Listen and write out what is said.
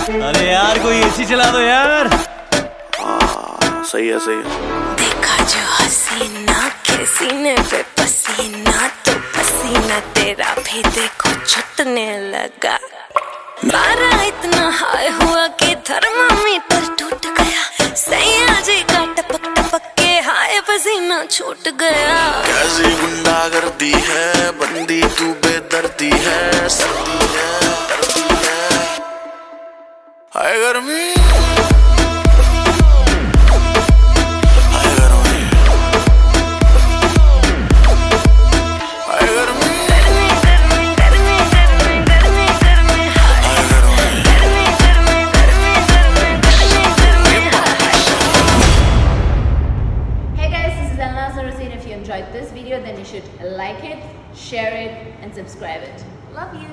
अरे यार कोई एसी चला दो यार। सही है सही है। देखा जो हसीना के सीने पे पसीना, तो पसीना तेरा भी देखो छूटने लगा। पारा इतना हाई हुआ कि थर्मामीटर टूट गया। सैया जी का टपक टपक के हाय पसीना छूट गया। कैसी गुंडागर्दी है, बंदी तू बेदर्दी है, सर्दी है दर्दी है, हाय गर्मी हाय गर्मी हाय गर्मी गर्मी गर्मी गर्मी गर्मी गर्मी गर्मी हाय गर्मी गर्मी गर्मी गर्मी गर्मी गर्मी हाय। Hey guys, this is Alna Sarasin. If you enjoyed this video, then you should like it, share it, and subscribe it. Love you.